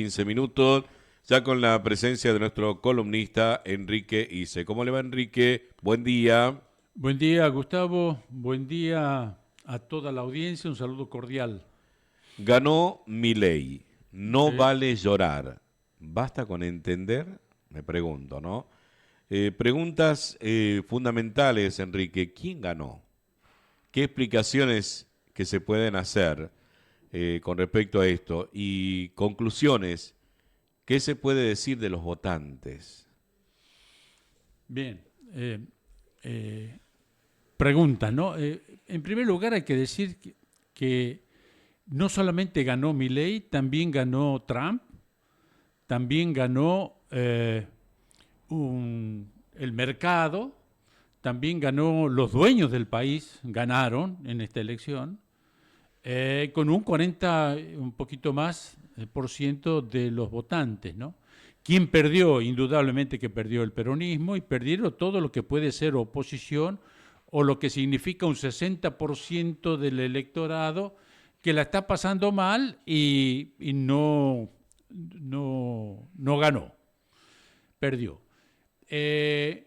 15 minutos, ya con la presencia de nuestro columnista Enrique Ise. ¿Cómo le va, Enrique? Buen día. Buen día, Gustavo. Buen día a toda la audiencia. Un saludo cordial. Ganó Milei. No Sí. vale llorar. ¿Basta con entender? Me pregunto, ¿no? Preguntas fundamentales, Enrique. ¿Quién ganó? ¿Qué explicaciones que se pueden hacer con respecto a esto? Y conclusiones, ¿qué se puede decir de los votantes? Bien. eh, eh, Pregunta, ¿no? En primer lugar hay que decir que no solamente ganó Milei, también ganó Trump, también ganó el mercado, también ganó los dueños del país, ganaron en esta elección. Con un 40, un poquito más, por ciento de los votantes, ¿no? ¿Quién perdió? Indudablemente que perdió el peronismo y perdieron todo lo que puede ser oposición o lo que significa un 60% del electorado que la está pasando mal y no ganó, perdió. Eh,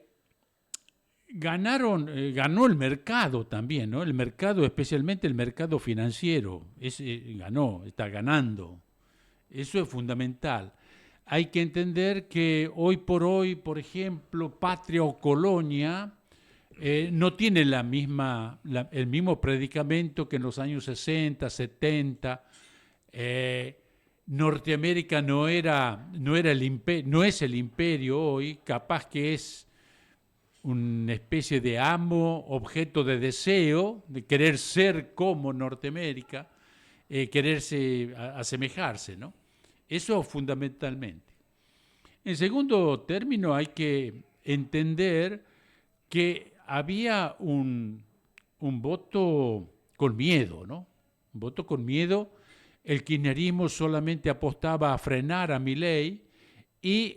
Ganó el mercado también, ¿no? El mercado, especialmente el mercado financiero, ganó, está ganando. Eso es fundamental. Hay que entender que hoy por hoy, por ejemplo, Patria o Colonia no tiene el mismo predicamento que en los años 60, 70. Norteamérica no es el imperio hoy, capaz que es una especie de amo, objeto de deseo, de querer ser como Norteamérica, quererse asemejarse, ¿no? Eso fundamentalmente. En segundo término, hay que entender que había un voto con miedo, ¿no? Un voto con miedo. El kirchnerismo solamente apostaba a frenar a Milei y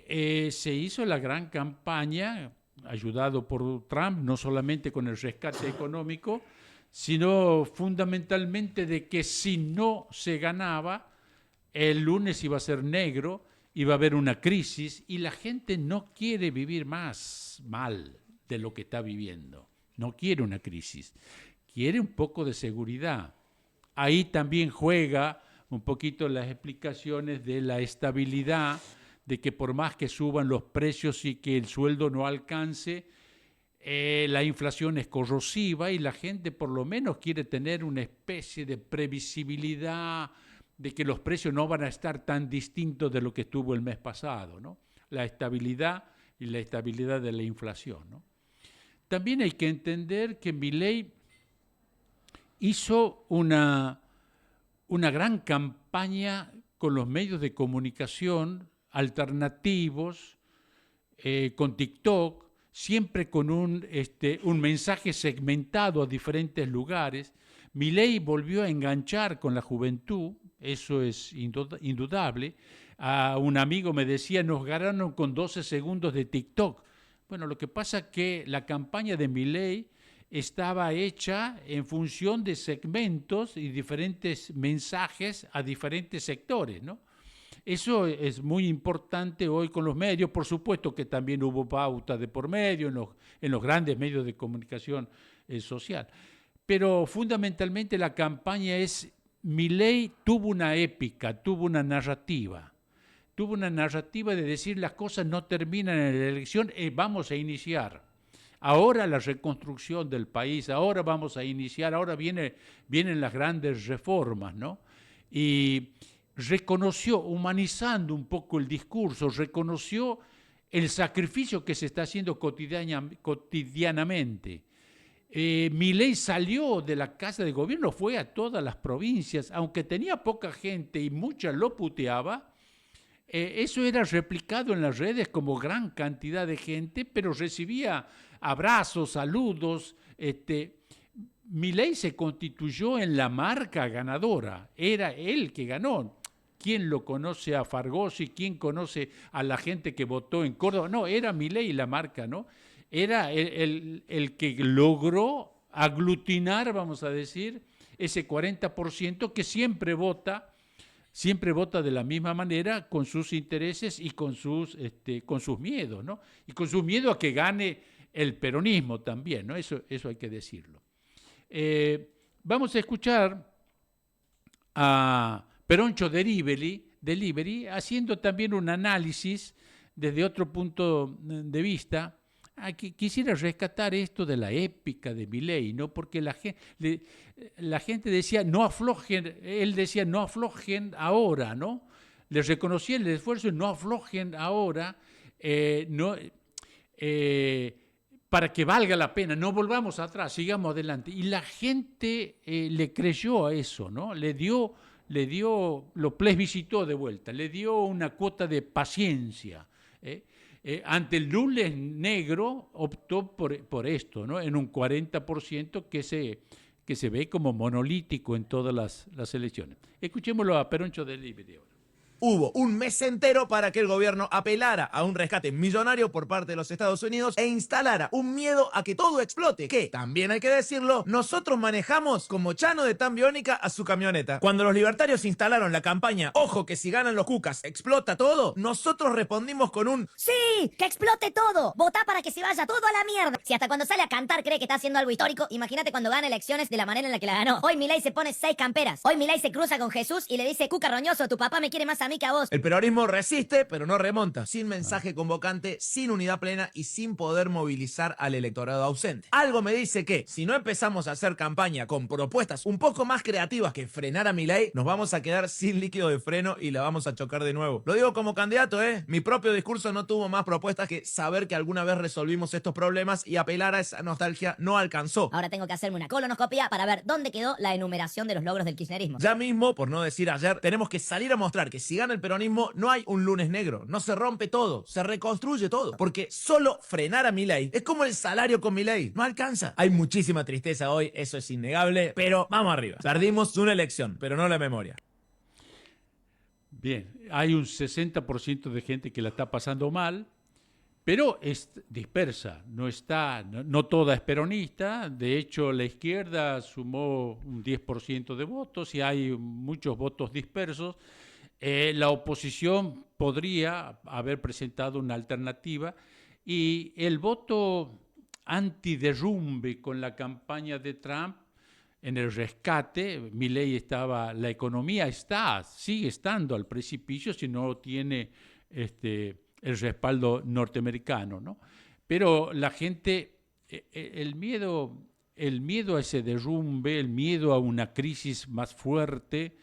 se hizo la gran campaña, ayudado por Trump, no solamente con el rescate económico, sino fundamentalmente de que si no se ganaba, el lunes iba a ser negro, iba a haber una crisis y la gente no quiere vivir más mal de lo que está viviendo. No quiere una crisis, quiere un poco de seguridad. Ahí también juega un poquito las explicaciones de la estabilidad, de que por más que suban los precios y que el sueldo no alcance, la inflación es corrosiva y la gente por lo menos quiere tener una especie de previsibilidad de que los precios no van a estar tan distintos de lo que estuvo el mes pasado, ¿no? La estabilidad y la estabilidad de la inflación, ¿no? También hay que entender que Milei hizo una gran campaña con los medios de comunicación alternativos, con TikTok, siempre con un mensaje segmentado a diferentes lugares. Milei volvió a enganchar con la juventud, eso es indudable. A un amigo me decía, nos ganaron con 12 segundos de TikTok. Bueno, lo que pasa es que la campaña de Milei estaba hecha en función de segmentos y diferentes mensajes a diferentes sectores, ¿no? Eso es muy importante hoy con los medios, por supuesto que también hubo pautas de por medio en los grandes medios de comunicación social. Pero fundamentalmente la campaña es, Milei tuvo una épica, tuvo una narrativa de decir las cosas no terminan en la elección, vamos a iniciar. Ahora la reconstrucción del país, ahora vamos a iniciar, vienen las grandes reformas, ¿no? Y reconoció, humanizando un poco el discurso, reconoció el sacrificio que se está haciendo cotidianamente. Milei salió de la casa de gobierno, fue a todas las provincias, aunque tenía poca gente y mucha lo puteaba, eso era replicado en las redes como gran cantidad de gente, pero recibía abrazos, saludos. Milei se constituyó en la marca ganadora, era él que ganó. ¿Quién lo conoce a Fargosi? ¿Quién conoce a la gente que votó en Córdoba? No, era Milei la marca, ¿no? Era el que logró aglutinar, vamos a decir, ese 40% que siempre vota siempre vota de la misma manera con sus intereses y con sus miedos, ¿no? Y con su miedo a que gane el peronismo también, ¿no? Eso hay que decirlo. Vamos a escuchar a Peroncho Delivery haciendo también un análisis desde otro punto de vista. Quisiera rescatar esto de la épica de Milei, ¿no? Porque la gente decía, no aflojen, él decía, no aflojen ahora, ¿no? Les reconocía el esfuerzo, no aflojen ahora, para que valga la pena, no volvamos atrás, sigamos adelante. Y la gente le creyó a eso, ¿no? Lo plebiscitó de vuelta, le dio una cuota de paciencia. Ante el lunes negro optó por esto, ¿no? En un 40% que se ve como monolítico en todas las elecciones. Escuchémoslo a Peroncho Delivery ahora. Hubo un mes entero para que el gobierno apelara a un rescate millonario por parte de los Estados Unidos e instalara un miedo a que todo explote, que, también hay que decirlo, nosotros manejamos como Chano de Tan Biónica a su camioneta. Cuando los libertarios instalaron la campaña "Ojo que si ganan los cucas, explota todo", nosotros respondimos con un ¡Sí! ¡Que explote todo! Votá para que se vaya todo a la mierda. Si hasta cuando sale a cantar cree que está haciendo algo histórico, imagínate cuando gana elecciones de la manera en la que la ganó. Hoy Milei se pone 6 camperas. Hoy Milei se cruza con Jesús y le dice: "Cuca roñoso, tu papá me quiere más a mí que a vos". El peronismo resiste, pero no remonta, sin mensaje convocante, sin unidad plena y sin poder movilizar al electorado ausente. Algo me dice que, si no empezamos a hacer campaña con propuestas un poco más creativas que frenar a Milei, nos vamos a quedar sin líquido de freno y la vamos a chocar de nuevo. Lo digo como candidato, ¿eh? Mi propio discurso no tuvo más propuestas que saber que alguna vez resolvimos estos problemas, y apelar a esa nostalgia no alcanzó. Ahora tengo que hacerme una colonoscopia para ver dónde quedó la enumeración de los logros del kirchnerismo. Ya mismo, por no decir ayer, tenemos que salir a mostrar que si gana el peronismo no hay un lunes negro, no se rompe todo, se reconstruye todo, porque solo frenar a Milei es como el salario con Milei, no alcanza. Hay muchísima tristeza hoy, eso es innegable, pero vamos arriba. Perdimos una elección, pero no la memoria. Bien, hay un 60% de gente que la está pasando mal, pero es dispersa, no toda es peronista. De hecho, la izquierda sumó un 10% de votos y hay muchos votos dispersos. La oposición podría haber presentado una alternativa, y el voto antiderrumbe con la campaña de Trump en el rescate. Milei la economía sigue estando al precipicio si no tiene el respaldo norteamericano, ¿no? Pero la gente, el miedo a ese derrumbe, el miedo a una crisis más fuerte,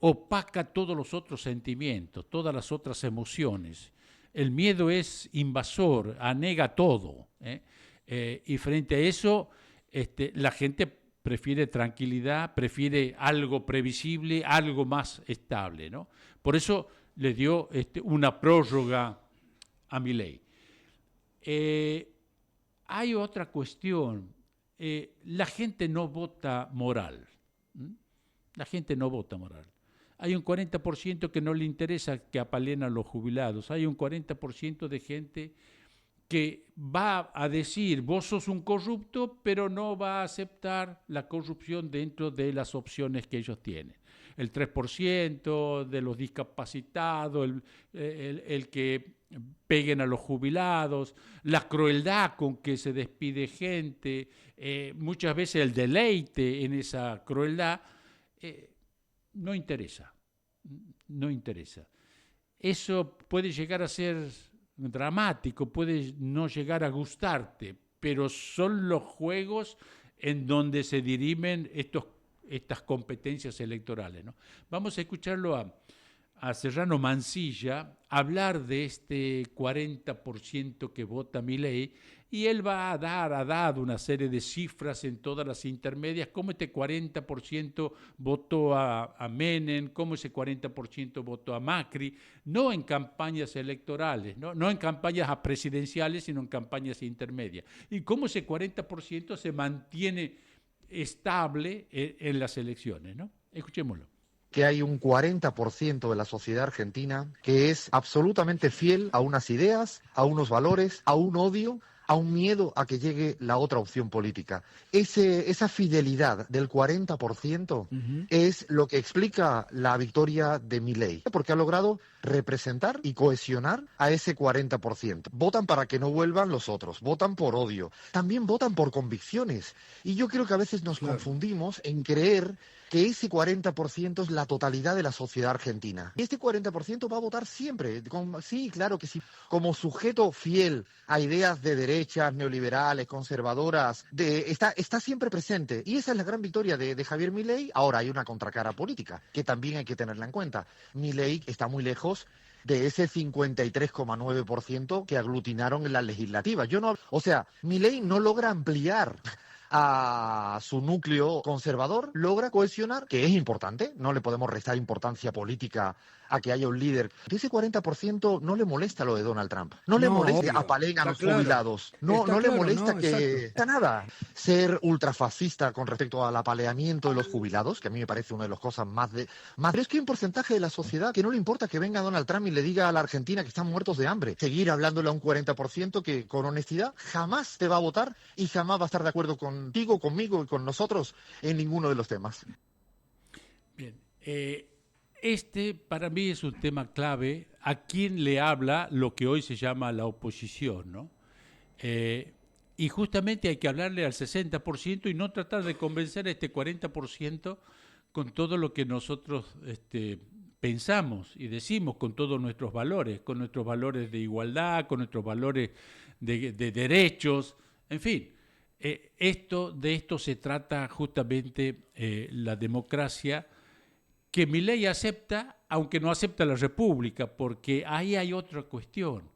opaca todos los otros sentimientos, todas las otras emociones. El miedo es invasor, anega todo, y frente a eso la gente prefiere tranquilidad, prefiere algo previsible, algo más estable, ¿no? Por eso le dio una prórroga a Milei. Hay otra cuestión. La gente no vota moral. La gente no vota moral. Hay un 40% que no le interesa que apalen a los jubilados. Hay un 40% de gente que va a decir: vos sos un corrupto, pero no va a aceptar la corrupción dentro de las opciones que ellos tienen. El 3% de los discapacitados, el que peguen a los jubilados, la crueldad con que se despide gente, muchas veces el deleite en esa crueldad, no interesa. Eso puede llegar a ser dramático, puede no llegar a gustarte, pero son los juegos en donde se dirimen estas competencias electorales, ¿no? Vamos a escucharlo a Serrano Mansilla hablar de este 40% que vota Milei, y él ha dado una serie de cifras en todas las intermedias, cómo este 40% votó a Menem, cómo ese 40% votó a Macri, no en campañas electorales, no en campañas presidenciales, sino en campañas intermedias, y cómo ese 40% se mantiene estable en las elecciones, ¿no? Escuchémoslo. Que hay un 40% de la sociedad argentina que es absolutamente fiel a unas ideas, a unos valores, a un odio, a un miedo a que llegue la otra opción política. Esa fidelidad del 40% es lo que explica la victoria de Milei, porque ha logrado representar y cohesionar a ese 40%. Votan para que no vuelvan los otros, votan por odio, también votan por convicciones. Y yo creo que a veces nos confundimos en creer que ese 40% es la totalidad de la sociedad argentina. Y este 40% va a votar siempre, sí, claro que sí, como sujeto fiel a ideas de derechas, neoliberales, conservadoras, está siempre presente. Y esa es la gran victoria de Javier Milei. Ahora hay una contracara política, que también hay que tenerla en cuenta. Milei está muy lejos de ese 53,9% que aglutinaron en la legislativa. Milei no logra ampliar a su núcleo conservador, logra cohesionar, que es importante, no le podemos restar importancia política a que haya un líder. Ese 40% no le molesta lo de Donald Trump, no le molesta que apalen a los jubilados, no le molesta nada ser ultrafascista con respecto al apaleamiento de los jubilados, que a mí me parece una de las cosas más. Pero es que hay un porcentaje de la sociedad que no le importa que venga Donald Trump y le diga a la Argentina que están muertos de hambre, seguir hablándole a un 40% que con honestidad jamás te va a votar y jamás va a estar de acuerdo contigo, conmigo y con nosotros en ninguno de los temas. Bien, este para mí es un tema clave a quien le habla lo que hoy se llama la oposición, ¿no? Y justamente hay que hablarle al 60% y no tratar de convencer a este 40% con todo lo que nosotros pensamos y decimos, con todos nuestros valores, con nuestros valores de igualdad, con nuestros valores de derechos, en fin. De esto se trata justamente la democracia, que Milei acepta, aunque no acepta la República, porque ahí hay otra cuestión.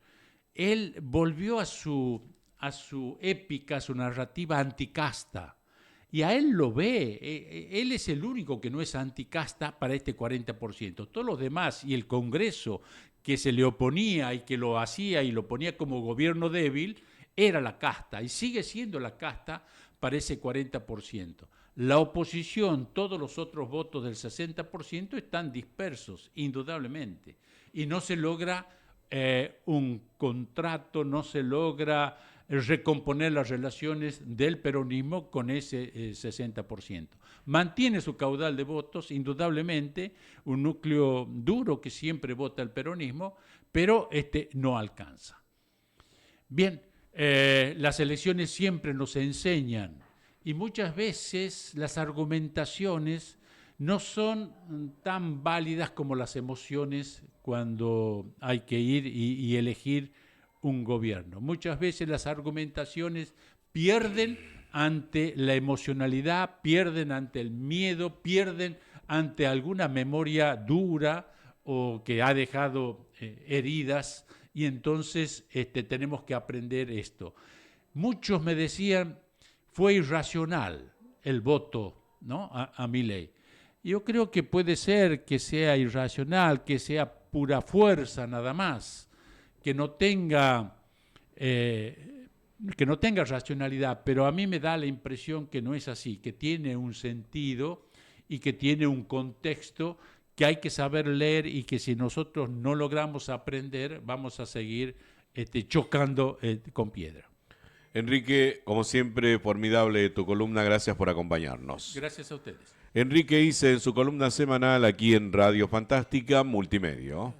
Él volvió a su épica, a su narrativa anticasta, y a él lo ve. Él es el único que no es anticasta para este 40%. Todos los demás y el Congreso que se le oponía y que lo hacía y lo ponía como gobierno débil, era la casta y sigue siendo la casta para ese 40%. La oposición, todos los otros votos del 60% están dispersos, indudablemente, y no se logra un contrato, no se logra recomponer las relaciones del peronismo con ese 60%. Mantiene su caudal de votos, indudablemente, un núcleo duro que siempre vota el peronismo, pero no alcanza. Bien, las elecciones siempre nos enseñan, y muchas veces las argumentaciones no son tan válidas como las emociones cuando hay que ir y elegir un gobierno. Muchas veces las argumentaciones pierden ante la emocionalidad, pierden ante el miedo, pierden ante alguna memoria dura o que ha dejado heridas, y entonces tenemos que aprender esto. Muchos me decían, fue irracional el voto, ¿no?, a Milei. Yo creo que puede ser que sea irracional, que sea pura fuerza nada más, que no tenga racionalidad, pero a mí me da la impresión que no es así, que tiene un sentido y que tiene un contexto que hay que saber leer, y que si nosotros no logramos aprender, vamos a seguir chocando con piedra. Enrique, como siempre, formidable tu columna, gracias por acompañarnos. Gracias a ustedes. Enrique Isse en su columna semanal aquí en Radio Fantástica Multimedia.